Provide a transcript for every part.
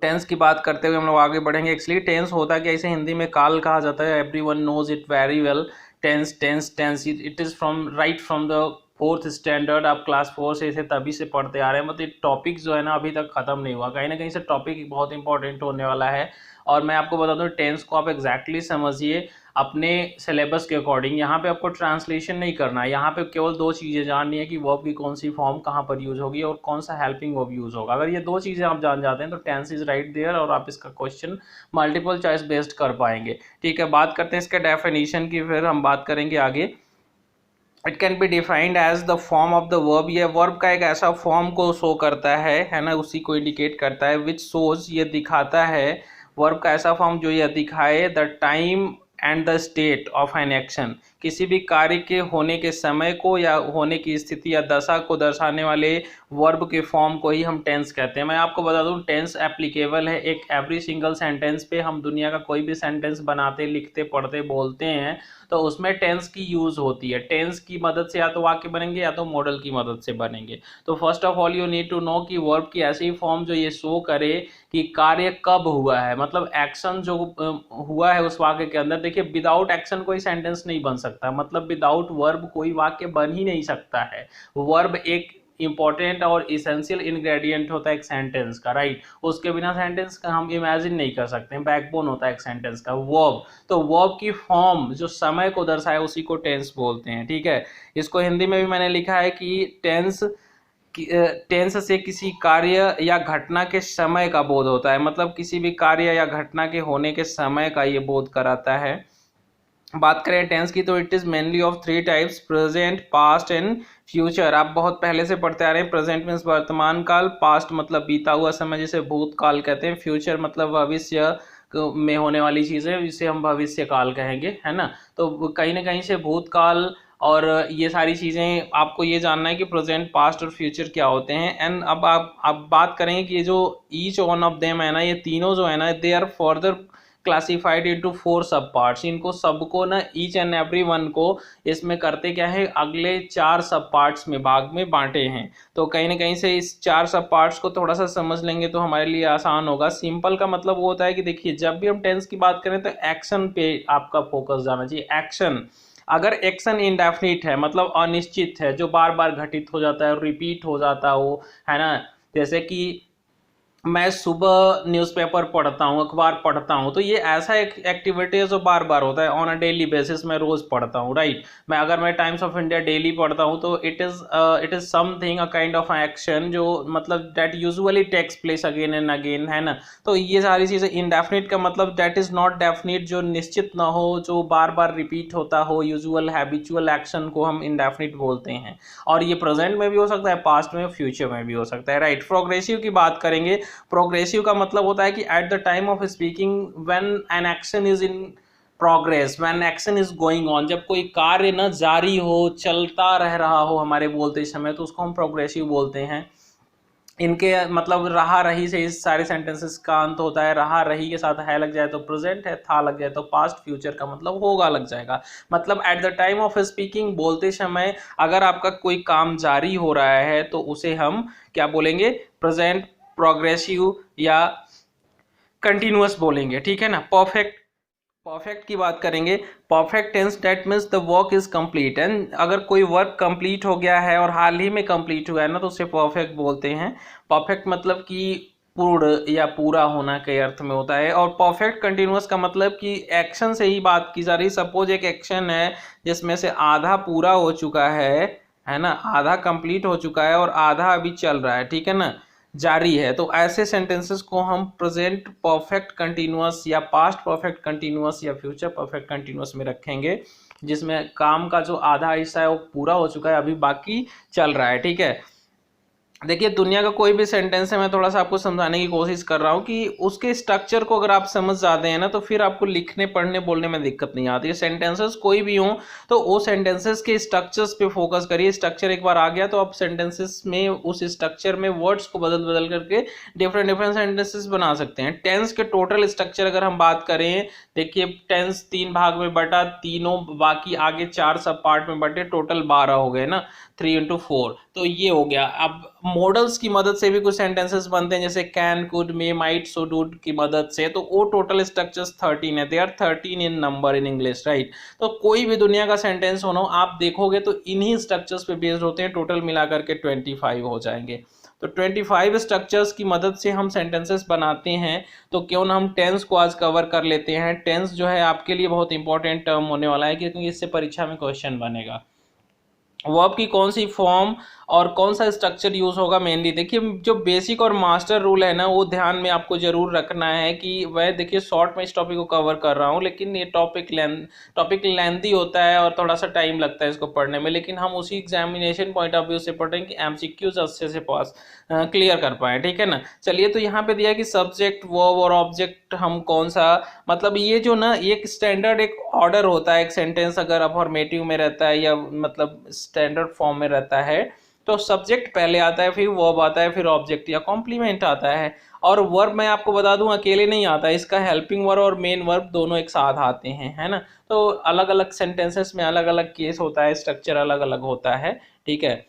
Tense की बात करते हुए हम लोग आगे बढ़ेंगे। एक्चुअली टेंस होता है कि इसे हिंदी में काल कहा जाता है। Everyone knows it very well. Tense tense tense it is from right from the fourth standard. आप क्लास 4 से इसे तभी से पढ़ते आ रहे हैं। मतलब टॉपिक जो है ना अभी तक खत्म नहीं हुआ, कहीं ना कहीं से टॉपिक बहुत इंपॉर्टेंट होने वाला है। और मैं आपको बता दूं टेंस को आप एग्जैक्टली समझिए अपने सिलेबस के अकॉर्डिंग। यहाँ पे आपको ट्रांसलेशन नहीं करना है, यहाँ पे केवल दो चीज़ें जाननी है कि वर्ब की कौन सी फॉर्म कहाँ पर यूज होगी और कौन सा हेल्पिंग वर्ब यूज होगा। अगर ये दो चीज़ें आप जान जाते हैं तो टेंस इज राइट देयर और आप इसका क्वेश्चन मल्टीपल चॉइस बेस्ड कर पाएंगे। ठीक है, बात करते हैं इसके डेफिनेशन की, फिर हम बात करेंगे आगे। It can be defined as the form of the verb. ये वर्ब का एक ऐसा फॉर्म को शो करता है ना, उसी को इंडिकेट करता है। विच शोज, ये दिखाता है, वर्ब का ऐसा फॉर्म जो ये दिखाए the time and the state of an action, किसी भी कार्य के होने के समय को या होने की स्थिति या दशा को दर्शाने वाले वर्ब के फॉर्म को ही हम टेंस कहते हैं। मैं आपको बता दूं टेंस एप्लीकेबल है एक एवरी सिंगल सेंटेंस पे। हम दुनिया का कोई भी सेंटेंस बनाते, लिखते, पढ़ते, बोलते हैं तो उसमें टेंस की यूज होती है। टेंस की मदद से या तो वाक्य बनेंगे या तो मॉडल की मदद से बनेंगे। तो first of all you need to know कि वर्ब की ऐसी फॉर्म जो ये शो करे कि कार्य कब हुआ है, मतलब एक्शन जो हुआ है उस वाक्य के अंदर। देखिए विदाउट एक्शन कोई सेंटेंस नहीं बन सकता, मतलब विदाउट वर्ब कोई वाक्य बन ही नहीं सकता है। वर्ब एक इंपॉर्टेंट और इसेंशियल इंग्रेडिएंट होता है एक सेंटेंस का, राइट। उसके बिना सेंटेंस का हम इमेजिन नहीं कर सकते, बैकबोन होता है एक सेंटेंस का वर्ब। तो वर्ब की फॉर्म जो समय को दर्शाए उसी को टेंस बोलते हैं। ठीक है, इसको हिंदी में भी मैंने लिखा है कि टेंस से किसी कार्य या घटना के समय का बोध होता है, मतलब किसी भी कार्य या घटना के होने के समय का ये बोध कराता है। बात करें टेंस की तो it is mainly of three types, present, past and future. आप बहुत पहले से पढ़ते आ रहे हैं। प्रेजेंट मीन्स वर्तमान काल, पास्ट मतलब बीता हुआ समय जिसे भूतकाल कहते हैं, फ्यूचर मतलब भविष्य में होने वाली चीजें जिसे हम भविष्य काल कहेंगे, है ना। तो कहीं ना कहीं से भूतकाल और ये सारी चीजें आपको ये जानना है कि प्रेजेंट, पास्ट और फ्यूचर क्या होते हैं। एंड अब आप बात करेंगे कि ये जो ईच वन ऑफ देम है ना, ये तीनों जो है ना, they are further classified into 4 sub parts. इनको सबको ना ईच एंड एवरी वन को इसमें करते क्या है, अगले 4 सब पार्ट्स में भाग में बांटे हैं। तो कहीं ना कहीं से इस 4 सब पार्ट्स को थोड़ा सा समझ लेंगे तो हमारे लिए आसान होगा। सिंपल का मतलब वो होता है कि देखिए जब भी हम टेंस की बात करें तो एक्शन पे आपका फोकस जाना चाहिए। एक्शन, अगर एक्शन इंडेफिनिट है मतलब अनिश्चित है, जो बार बार घटित हो जाता है, रिपीट हो जाता हो, है ना। जैसे कि मैं सुबह न्यूज़पेपर पढ़ता हूँ, अखबार पढ़ता हूँ, तो ये ऐसा एक एक्टिविटी है जो बार बार होता है ऑन अ डेली बेसिस। मैं रोज पढ़ता हूँ, राइट। अगर मैं टाइम्स ऑफ इंडिया डेली पढ़ता हूँ तो it is something a kind of action जो मतलब that usually takes place again and again, है ना। तो ये सारी चीज़ें इनडेफिनिट का मतलब दैट इज नॉट डेफिनिट, जो निश्चित ना हो, जो बार बार रिपीट होता हो, यूजुअल हैबिचुअल एक्शन को हम इनडेफिनिट बोलते हैं। और ये प्रेजेंट में भी हो सकता है, पास्ट में, फ्यूचर में भी हो सकता है, राइट। प्रोग्रेसिव की बात करेंगे। प्रोग्रेसिव का मतलब होता है कि at the time of speaking when an action is in progress, when action is going on, जब कोई कार्य न जारी हो, चलता रह रहा हो हमारे बोलते समय, तो उसको हम प्रोग्रेसिव बोलते हैं। इनके मतलब रहा रही से इस सारे सेंटेंसेस का अंत होता है। रहा रही के साथ है लग जाए तो प्रेजेंट है, था लग जाए तो पास्ट, फ्यूचर का मतलब होगा लग जाएगा। मतलब at the time of speaking, बोलते समय अगर आपका कोई काम जारी हो रहा है तो उसे हम क्या बोलेंगे, प्रेजेंट, प्रोग्रेसिव या कंटिन्यूअस बोलेंगे। ठीक है ना। परफेक्ट, परफेक्ट की बात करेंगे। Perfect tense that means the work is complete. And अगर कोई वर्क कंप्लीट हो गया है और हाल ही में कंप्लीट हुआ है ना, तो उसे परफेक्ट बोलते हैं। परफेक्ट मतलब कि पूर्ण या पूरा होना के अर्थ में होता है। और परफेक्ट कंटिन्यूअस का मतलब कि एक्शन से ही बात की जा रही। सपोज एक एक्शन है जिसमें से आधा पूरा हो चुका है ना, आधा कंप्लीट हो चुका है और आधा अभी चल रहा है, ठीक है ना, जारी है। तो ऐसे सेंटेंसेस को हम प्रेजेंट परफेक्ट कंटिन्यूअस या पास्ट परफेक्ट कंटिन्यूअस या फ्यूचर परफेक्ट कंटिन्यूअस में रखेंगे, जिसमें काम का जो आधा हिस्सा है वो पूरा हो चुका है, अभी बाकी चल रहा है। ठीक है, देखिए दुनिया का कोई भी सेंटेंस है, मैं थोड़ा सा आपको समझाने की कोशिश कर रहा हूँ कि उसके स्ट्रक्चर को अगर आप समझ जाते हैं ना तो फिर आपको लिखने पढ़ने बोलने में दिक्कत नहीं आती है। सेंटेंसेस कोई भी हो तो वो सेंटेंसेस के स्ट्रक्चर्स पे फोकस करिए। स्ट्रक्चर एक बार आ गया तो आप सेंटेंसेस में उस स्ट्रक्चर में वर्ड्स को बदल बदल करके डिफरेंट डिफरेंट सेंटेंसेस बना सकते हैं। टेंस के टोटल स्ट्रक्चर अगर हम बात करें, देखिए टेंस 3 भाग में बटा, तीनों बाकी आगे 4 सब पार्ट में बटे, टोटल 12 हो गए ना, 3 into 4। तो ये हो गया। अब मॉडल्स की मदद से भी कुछ सेंटेंसेस बनते हैं, जैसे can, could, may, might, so, डूड की मदद से। तो वो टोटल स्ट्रक्चर्स 13 है, they are 13 in number in English, right. तो कोई भी दुनिया का सेंटेंस होना आप देखोगे तो इन्हीं स्ट्रक्चर्स पे बेस्ड होते हैं, टोटल मिलाकर के 25 हो जाएंगे। तो 25 स्ट्रक्चर्स की मदद से हम सेंटेंसेस बनाते हैं। तो क्यों ना हम टेंस को आज कवर कर लेते हैं। टेंस जो है आपके लिए बहुत इंपॉर्टेंट टर्म होने वाला है, क्योंकि इससे परीक्षा में क्वेश्चन बनेगा। वर्ब की कौन सी फॉर्म और कौन सा स्ट्रक्चर यूज होगा, मेनली देखिए जो बेसिक और मास्टर रूल है ना, वो ध्यान में आपको जरूर रखना है। कि वह देखिए शॉर्ट में इस टॉपिक को कवर कर रहा हूँ, लेकिन ये टॉपिक लेंथी होता है और थोड़ा सा टाइम लगता है इसको पढ़ने में, लेकिन हम उसी एग्जामिनेशन पॉइंट ऑफ व्यू से पढ़ेंगे कि एमसीक्यूज अच्छे से पास क्लियर कर पाए, ठीक है ना। चलिए, तो यहाँ पे दिया कि सब्जेक्ट, वर्ब और ऑब्जेक्ट हम कौन सा, मतलब ये जो ना एक स्टैंडर्ड एक ऑर्डर होता है, एक सेंटेंस अगर अफर्मेटिव में रहता है या मतलब स्टैंडर्ड फॉर्म में रहता है, तो सब्जेक्ट पहले आता है, फिर वर्ब आता है, फिर ऑब्जेक्ट या कॉम्प्लीमेंट आता है। और वर्ब मैं आपको बता दूं अकेले नहीं आता है, इसका हेल्पिंग वर्ब और मेन वर्ब दोनों एक साथ आते हैं, है ना। तो अलग अलग सेंटेंसेस में अलग अलग केस होता है, स्ट्रक्चर अलग अलग होता है, ठीक है।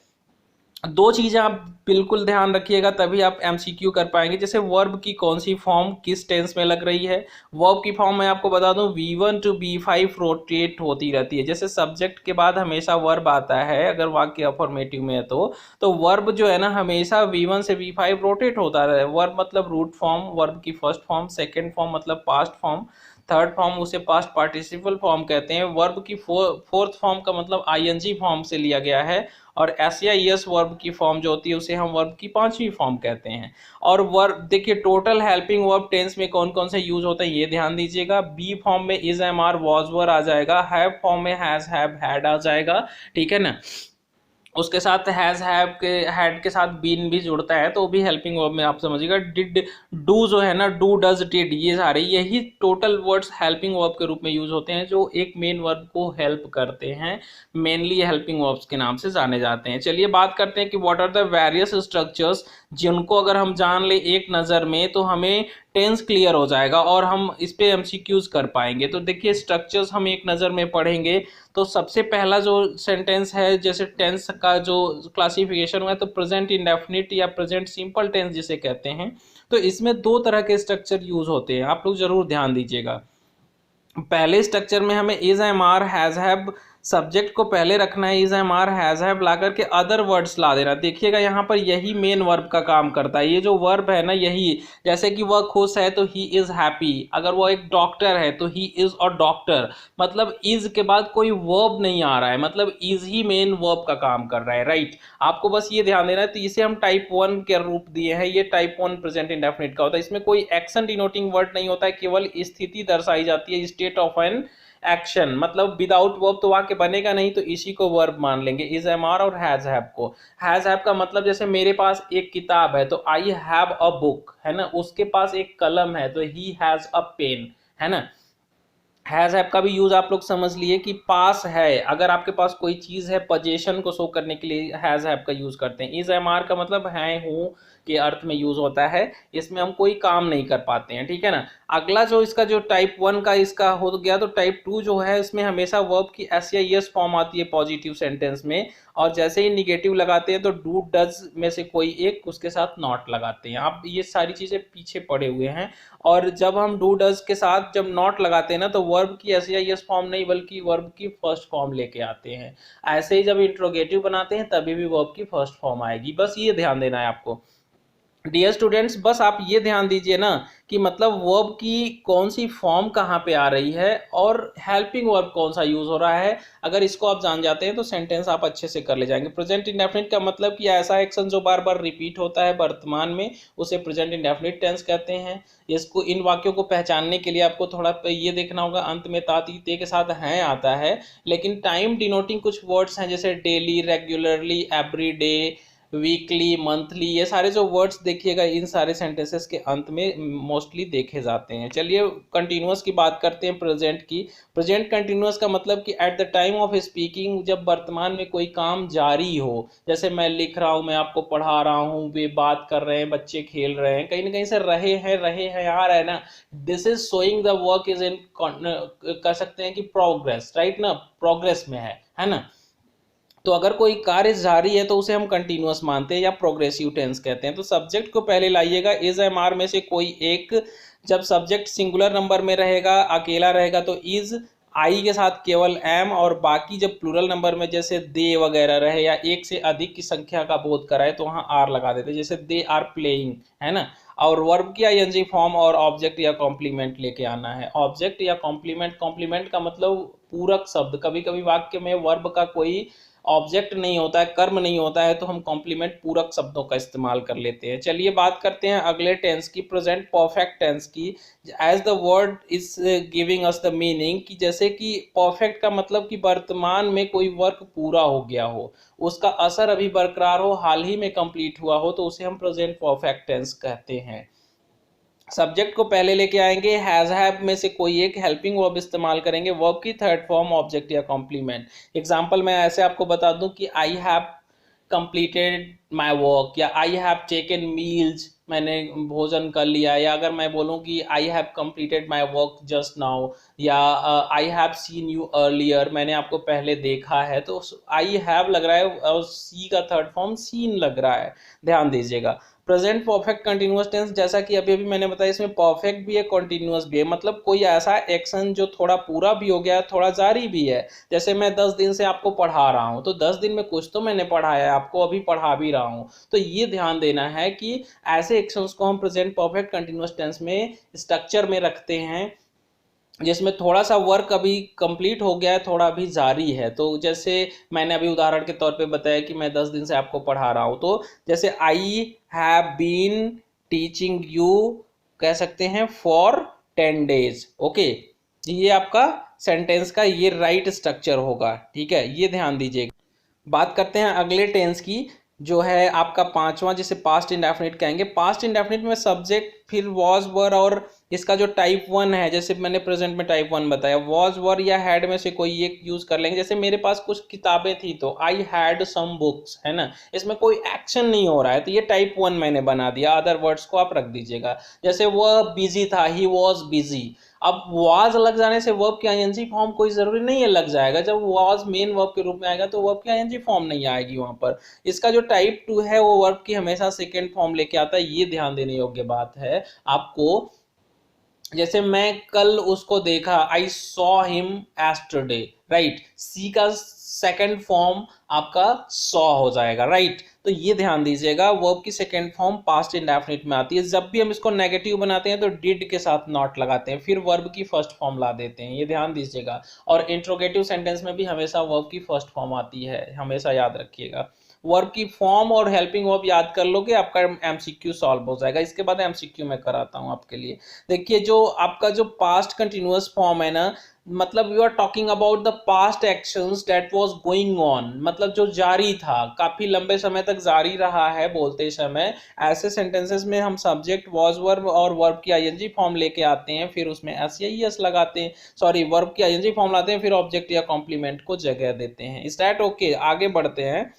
दो चीजें आप बिल्कुल ध्यान रखिएगा, तभी आप एमसीक्यू कर पाएंगे। जैसे वर्ब की कौन सी फॉर्म किस टेंस में लग रही है। वर्ब की फॉर्म मैं आपको बता दूं V1 to V5 रोटेट होती रहती है। जैसे सब्जेक्ट के बाद हमेशा वर्ब आता है अगर वाक्य अफर्मेटिव में है, तो वर्ब जो है ना हमेशा V1 से V5 रोटेट होता रहे। वर्ब मतलब रूट फॉर्म, वर्ब की फर्स्ट फॉर्म, सेकेंड फॉर्म मतलब पास्ट फॉर्म, थर्ड फॉर्म उसे पास्ट पार्टिसिपल फॉर्म कहते हैं। वर्ब की फोर्थ फॉर्म का मतलब आईएनजी फॉर्म से लिया गया है। और एस या ईएस वर्ब की फॉर्म जो होती है उसे हम वर्ब की पांचवी फॉर्म कहते हैं। और वर्ब देखिए टोटल हेल्पिंग वर्ब टेंस में कौन कौन से यूज होते हैं ये ध्यान दीजिएगा। बी फॉर्म में इज, एम, आर, वॉज, वर आ जाएगा। हैव फॉर्म में हैज, हैव, हैड आ जाएगा, ठीक है ना। उसके साथ हैज, हैव के हैड के साथ बीन भी जुड़ता है, तो वो भी हेल्पिंग वर्ब में आप समझिएगा। डिड, डू जो है ना, डू, डज, डिड, ये सारे यही टोटल वर्ड्स हेल्पिंग वर्ब के रूप में यूज होते हैं, जो एक मेन वर्ब को हेल्प करते हैं। मेनली हेल्पिंग वर्ब्स के नाम से जाने जाते हैं। चलिए बात करते हैं कि what are the various structures, जिनको अगर हम जान ले एक नज़र में तो हमें टेंस क्लियर हो जाएगा और हम इस पे एमसीक्यूज कर पाएंगे। तो देखिए स्ट्रक्चर्स हम एक नज़र में पढ़ेंगे। तो सबसे पहला जो सेंटेंस है, जैसे टेंस का जो क्लासिफिकेशन हुआ है, तो प्रेजेंट इंडेफिनिट या प्रेजेंट सिंपल टेंस जिसे कहते हैं। तो इसमें दो तरह के स्ट्रक्चर यूज होते हैं, आप लोग जरूर ध्यान दीजिएगा। पहले स्ट्रक्चर में हमें is, am, are, has, have, subject को पहले रखना है, is, am, are, has, have ला करके अदर वर्ड्स ला देना। देखिएगा यहाँ पर यही मेन वर्ब का काम करता है। ये जो वर्ब है ना यही, जैसे कि वह खुश है तो ही इज हैप्पी, अगर वो एक डॉक्टर है तो ही इज अ डॉक्टर, मतलब इज के बाद कोई वर्ब नहीं आ रहा है, मतलब इज ही मेन वर्ब का काम कर रहा है, राइट। आपको बस ये ध्यान देना है। तो इसे हम टाइप 1 के रूप दिए हैं, ये टाइप 1 प्रेजेंट इंडेफिनिट का होता है। इसमें कोई एक्शन डिनोटिंग वर्ड नहीं होता है, केवल स्थिति दर्शाई जाती है, स्टेट ऑफ एन एक्शन। मतलब विदाउट वर्ब तो वाक्य बनेगा नहीं, तो इसी को वर्ब मान लेंगे, इज, एम, आर और हैज, हैव को। हैज, हैव का मतलब जैसे मेरे पास एक किताब है तो आई हैव अ बुक, है ना। उसके पास एक कलम है तो ही हैज अ पेन, है ना। हैज, हैव का भी यूज आप लोग समझ लिए कि पास है, अगर आपके पास कोई चीज है, पोजीशन को शो करने के लिए हैज, हैव का यूज करते हैं। इज, एम, आर का मतलब है, हूँ के अर्थ में यूज होता है, इसमें हम कोई काम नहीं कर पाते हैं, ठीक है ना। अगला जो इसका जो टाइप 1 का इसका हो गया, तो टाइप 2 जो है इसमें हमेशा वर्ब की एस या यस फॉर्म आती है पॉजिटिव सेंटेंस में, और जैसे ही निगेटिव लगाते हैं तो डू, डज में से कोई एक उसके साथ नॉट लगाते हैं। आप ये सारी चीजें पीछे पड़े हुए हैं। और जब हम डू, डज के साथ जब नॉट लगाते हैं ना, तो वर्ब की एस या यस फॉर्म नहीं बल्कि वर्ब की फर्स्ट फॉर्म लेके आते हैं। ऐसे ही जब इंट्रोगेटिव बनाते हैं तभी भी वर्ब की फर्स्ट फॉर्म आएगी, बस ये ध्यान देना है आपको। डियर स्टूडेंट्स, बस आप ये ध्यान दीजिए ना कि मतलब वर्ब की कौन सी फॉर्म कहाँ पे आ रही है और हेल्पिंग वर्ब कौन सा यूज हो रहा है। अगर इसको आप जान जाते हैं तो सेंटेंस आप अच्छे से कर ले जाएंगे। प्रेजेंट इंडेफिनिट का मतलब कि ऐसा एक्शन जो बार बार रिपीट होता है वर्तमान में, उसे प्रेजेंट इंडेफिनिट टेंस कहते हैं। इसको, इन वाक्यों को पहचानने के लिए आपको थोड़ा ये देखना होगा, अंत में तातीते के साथ हैं आता है, लेकिन टाइम डिनोटिंग कुछ वर्ड्स हैं जैसे daily, regularly, every day, weekly, monthly, ये सारे जो वर्ड्स देखिएगा इन सारे सेंटेंसेस के अंत में मोस्टली देखे जाते हैं। चलिए कंटिन्यूअस की बात करते हैं, प्रेजेंट की। प्रेजेंट कंटिन्यूअस का मतलब कि at the time of speaking, जब वर्तमान में कोई काम जारी हो, जैसे मैं लिख रहा हूँ, मैं आपको पढ़ा रहा हूँ, वे बात कर रहे हैं, बच्चे खेल रहे हैं, कहीं ना कहीं से रहे हैं आ रहा है ना, this is showing the work is in, कह सकते हैं कि प्रोग्रेस, राइट ना, प्रोग्रेस में है ना। तो अगर कोई कार्य जारी है तो उसे हम कंटिन्यूअस मानते हैं या प्रोग्रेसिव टेंस कहते हैं। तो सब्जेक्ट को पहले लाइएगा, इज एम आर में से कोई एक, जब सब्जेक्ट सिंगुलर नंबर में रहेगा, अकेला रहेगा तो इज, आई के साथ केवल एम, और बाकी जब प्लूरल नंबर में जैसे दे वगैरह रहे या एक से अधिक की संख्या का बोध कराए तो वहाँ आर लगा देते हैं, जैसे दे आर प्लेइंग, है ना। और वर्ब की आईएनजी फॉर्म और ऑब्जेक्ट या कॉम्प्लीमेंट लेके आना है। ऑब्जेक्ट या कॉम्प्लीमेंट, कॉम्प्लीमेंट का मतलब पूरक शब्द। कभी कभी वाक्य में वर्ब का कोई ऑब्जेक्ट नहीं होता है, कर्म नहीं होता है, तो हम कॉम्प्लीमेंट पूरक शब्दों का इस्तेमाल कर लेते हैं। चलिए बात करते हैं अगले टेंस की, प्रेजेंट परफेक्ट टेंस की। As the word is giving us the meaning, कि जैसे कि परफेक्ट का मतलब कि वर्तमान में कोई वर्क पूरा हो गया हो, उसका असर अभी बरकरार हो, हाल ही में कंप्लीट हुआ हो, तो उसे हम प्रेजेंट परफेक्ट टेंस कहते हैं। सब्जेक्ट को पहले लेके आएंगे, हैज हैव में से कोई एक हेल्पिंग वर्ब इस्तेमाल करेंगे, वर्ब की थर्ड फॉर्म ऑब्जेक्ट या कॉम्प्लीमेंट। एग्जांपल मैं ऐसे आपको बता दूं कि I have completed my work, या आई हैव टेकन मील्स, मैंने भोजन कर लिया। या अगर मैं बोलूं कि I have completed my work just now, या I have seen you earlier, मैंने आपको पहले देखा है, तो आई हैव लग रहा है और सी का थर्ड फॉर्म सीन लग रहा है, ध्यान दीजिएगा। प्रेजेंट परफेक्ट कंटिन्यूअस टेंस, जैसा कि अभी अभी मैंने बताया, इसमें परफेक्ट भी है, कंटिन्यूअस भी है। मतलब कोई ऐसा एक्शन जो थोड़ा पूरा भी हो गया है, थोड़ा जारी भी है। जैसे मैं 10 दिन से आपको पढ़ा रहा हूँ, तो 10 दिन में कुछ तो मैंने पढ़ाया है आपको, अभी पढ़ा भी रहा हूँ। तो ये ध्यान देना है कि ऐसे एक्शंस को हम प्रेजेंट परफेक्ट कंटिन्यूअस टेंस में स्ट्रक्चर में रखते हैं, जिसमें थोड़ा सा वर्क अभी कंप्लीट हो गया है, थोड़ा अभी जारी है। तो जैसे मैंने अभी उदाहरण के तौर पे बताया कि मैं 10 दिन से आपको पढ़ा रहा हूँ, तो जैसे I have been teaching you, कह सकते हैं फॉर 10 डेज। ओके, ये आपका सेंटेंस का ये राइट स्ट्रक्चर होगा, ठीक है, ये ध्यान दीजिएगा। बात करते हैं अगले टेंस की, जो है आपका पांचवा, जिसे पास्ट इंडेफिनिट कहेंगे। पास्ट इंडेफिनिट में सब्जेक्ट, फिर वॉज वर, और इसका जो टाइप 1 है, जैसे मैंने प्रेजेंट में टाइप 1 बताया, वॉज वर या हैड में से कोई एक यूज कर लेंगे। जैसे मेरे पास कुछ किताबें थी तो आई हैड सम बुक्स, है ना, इसमें कोई एक्शन नहीं हो रहा है, तो ये टाइप 1 मैंने बना दिया। अदर वर्ड्स को आप रख दीजिएगा। जैसे वह बिजी था, ही वॉज बिजी, अब वाज लग जाने से वर्ब की आईएनजी फॉर्म कोई जरूरी नहीं है लग जाएगा। जब वाज मेन वर्ब के रूप में आएगा तो वर्ब की आईएनजी फॉर्म नहीं आएगी वहां पर। इसका जो टाइप 2 है वो वर्ब की हमेशा सेकेंड फॉर्म लेके आता है, ये ध्यान देने योग्य बात है आपको। जैसे मैं कल उसको देखा, I saw him yesterday, right, see का सेकंड फॉर्म आपका सॉ हो जाएगा, राइट। तो ये ध्यान दीजिएगा, वर्ब की सेकंड फॉर्म पास्ट इंडेफिनिट में आती है। जब भी हम इसको नेगेटिव बनाते हैं तो डिड के साथ नॉट लगाते हैं, फिर वर्ब की फर्स्ट फॉर्म ला देते हैं, ये ध्यान दीजिएगा। और इंट्रोगेटिव सेंटेंस में भी हमेशा वर्ब की फर्स्ट फॉर्म आती है, हमेशा याद रखिएगा। वर्ब की फॉर्म और हेल्पिंग वर्ब याद कर लोगे, आपका एमसीक्यू सॉल्व हो जाएगा। इसके बाद एमसीक्यू मैं कराता हूं आपके लिए। देखिए, जो आपका जो पास्ट कंटिन्यूअस फॉर्म है ना, मतलब you are talking about the past actions that was going on, मतलब जो जारी था, काफी लंबे समय तक जारी रहा है बोलते समय। ऐसे सेंटेंसेस में हम सब्जेक्ट वाज वर्ब और वर्ब की आईएनजी फॉर्म लेके आते हैं, फिर उसमें एस या ईएस लगाते हैं, सॉरी वर्ब की आईएनजी फॉर्म लाते हैं, फिर ऑब्जेक्ट या कॉम्प्लीमेंट को जगह देते हैं। Is that okay? आगे बढ़ते हैं।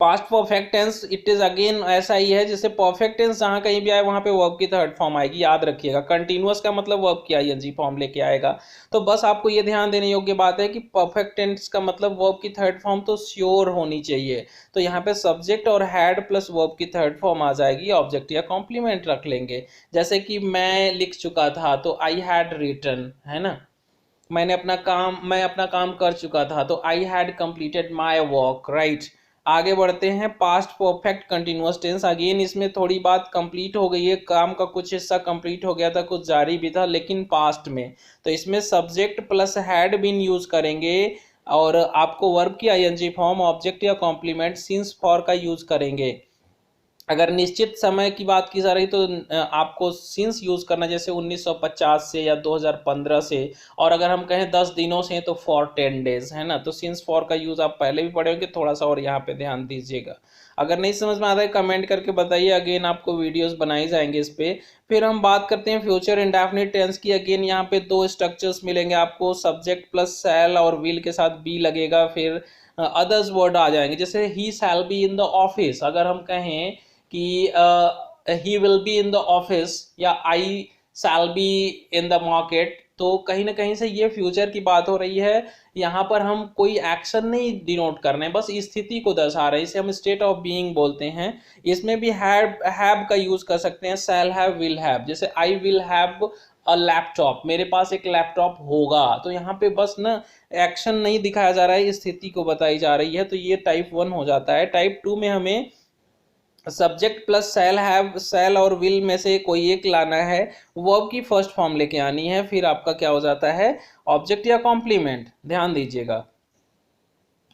Past perfect tense it is again ऐसा ही है, जैसे परफेक्ट टेंस जहां कहीं भी आए वहां पे वर्ब की थर्ड फॉर्म आएगी, याद रखिएगा। कंटिन्यूअस का मतलब वर्ब की आईएनजी फॉर्म लेके आएगा। तो बस आपको ये ध्यान देने योग्य बात है कि परफेक्ट टेंस का मतलब वर्ब की थर्ड फॉर्म तो श्योर होनी चाहिए। तो यहाँ पे सब्जेक्ट और हैड प्लस वर्ब की थर्ड फॉर्म आ जाएगी, ऑब्जेक्ट या कॉम्प्लीमेंट रख लेंगे। जैसे कि मैं लिख चुका था तो आई हैड रिटन, है ना। मैं अपना काम कर चुका था तो I had completed my work, right. आगे बढ़ते हैं, past perfect continuous tense. Again इसमें थोड़ी बात कंप्लीट हो गई है, काम का कुछ हिस्सा कंप्लीट हो गया था, कुछ जारी भी था, लेकिन पास्ट में। तो इसमें subject plus had been use करेंगे, और आपको वर्ब की आईएनजी फॉर्म, ऑब्जेक्ट या कॉम्प्लीमेंट सिंस फॉर का यूज करेंगे। अगर निश्चित समय की बात की जा रही तो आपको सिंस यूज करना, जैसे 1950 से या 2015 से। और अगर हम कहें 10 दिनों से तो फॉर 10 डेज, है ना। तो सिंस फॉर का यूज आप पहले भी पढ़े होंगे, थोड़ा सा और यहाँ पे ध्यान दीजिएगा। अगर नहीं समझ में आता है कमेंट करके बताइए, अगेन आपको वीडियोस बनाई जाएंगे इस पे। फिर हम बात करते हैं फ्यूचर इंडेफिनिट टेंस की। अगेन यहाँ पे दो स्ट्रक्चर्स मिलेंगे आपको, सब्जेक्ट प्लस शैल और विल के साथ बी लगेगा, फिर अदर्स वर्ड आ जाएंगे। जैसे ही shall be in the office, अगर हम कहें कि he will be in the office, या I shall be in the market, तो कहीं ना कहीं से ये फ्यूचर की बात हो रही है। यहाँ पर हम कोई एक्शन नहीं डिनोट कर रहे हैं, बस स्थिति को दर्शा रहे हैं, इसे हम स्टेट ऑफ बीइंग बोलते हैं। इसमें भी हैव का यूज कर सकते हैं, शैल हैव, विल हैव। जैसे I will have a laptop, मेरे पास एक लैपटॉप होगा, तो यहाँ पे बस ना एक्शन नहीं दिखाया जा रहा है, स्थिति को बताई जा रही है, तो ये टाइप 1 हो जाता है। टाइप 2 में हमें सब्जेक्ट प्लस शैल हैव, शैल और विल में से कोई एक लाना है, वर्ब की फर्स्ट फॉर्म लेके आनी है, फिर आपका क्या हो जाता है, ऑब्जेक्ट या कॉम्प्लीमेंट। ध्यान दीजिएगा।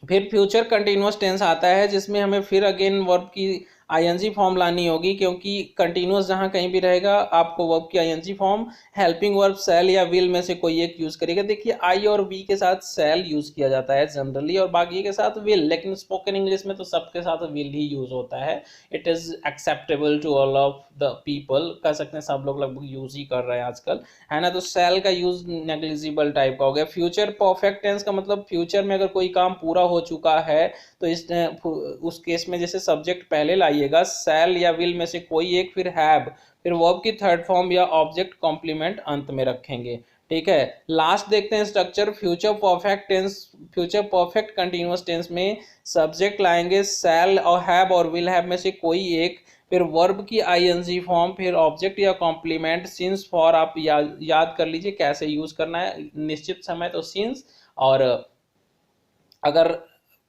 फिर फ्यूचर कंटिन्यूअस टेंस आता है, जिसमें हमें फिर अगेन वर्ब की आईएनजी फॉर्म लानी होगी, क्योंकि कंटिन्यूअस जहां कहीं भी रहेगा आपको वर्ब की आईएनजी फॉर्म हेल्पिंग वर्ब शैल या विल में से कोई एक यूज करेगा। देखिए आई और वी के साथ शैल यूज किया जाता है जनरली, और बाकी के साथ विल, लेकिन स्पोकन इंग्लिश में तो सबके साथ विल ही यूज होता है। It is acceptable to all of the people, कह सकते हैं सब लोग लगभग यूज ही कर रहे हैं आजकल, है ना। तो शैल का यूज नेग्लिजिबल टाइप का हो गया। फ्यूचर परफेक्ट टेंस का मतलब फ्यूचर में अगर कोई काम पूरा हो चुका है तो इस उस केस में जैसे सब्जेक्ट पहले लाइएगा, शैल या विल में से कोई एक, फिर हैव, फिर वर्ब की थर्ड फॉर्म या ऑब्जेक्ट कॉम्प्लीमेंट अंत में रखेंगे। ठीक है, लास्ट देखते हैं structure future perfect tense. Future perfect continuous tense में सब्जेक्ट लाएंगे शैल और हैव और विल हैव में से कोई एक, फिर वर्ब की आईएनजी फॉर्म, फिर ऑब्जेक्ट या कॉम्प्लीमेंट। सिंस फॉर आप याद कर लीजिए कैसे यूज करना है, निश्चित समय तो सिंस, और अगर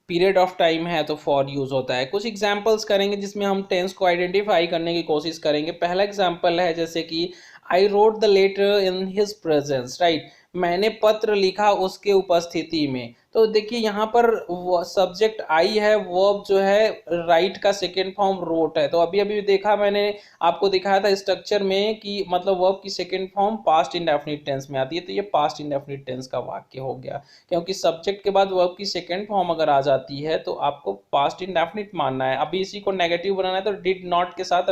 पीरियड ऑफ टाइम है तो फॉर यूज होता है। कुछ एग्जांपल्स करेंगे जिसमें हम टेंस को आइडेंटिफाई करने की कोशिश करेंगे। पहला एग्जांपल है जैसे कि I wrote the letter in his presence, right, मैंने पत्र लिखा उसके उपस्थिति में। तो देखिए यहाँ पर सब्जेक्ट आई है, वर्ब जो है राइट का सेकेंड फॉर्म रोट है। तो अभी अभी देखा मैंने, आपको दिखाया था स्ट्रक्चर में कि मतलब वर्ब की second form past indefinite tense में आती है, तो ये पास्ट इंडेफिनिट टेंस का वाक्य हो गया, क्योंकि सब्जेक्ट के बाद वर्ब की सेकेंड फॉर्म अगर आ जाती है तो आपको पास्ट इंडेफिनिट मानना है। अभी इसी को नेगेटिव बनाना है तो डिड नॉट के साथ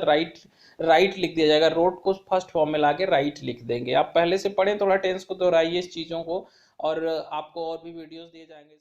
राइट लिख दिया जाएगा, रोट को फर्स्ट फॉर्म में लाके राइट लिख देंगे। आप पहले से पढ़ें थोड़ा टेंस को, दोहराइए इस चीज़ों को, और आपको और भी वीडियोस दिए जाएंगे।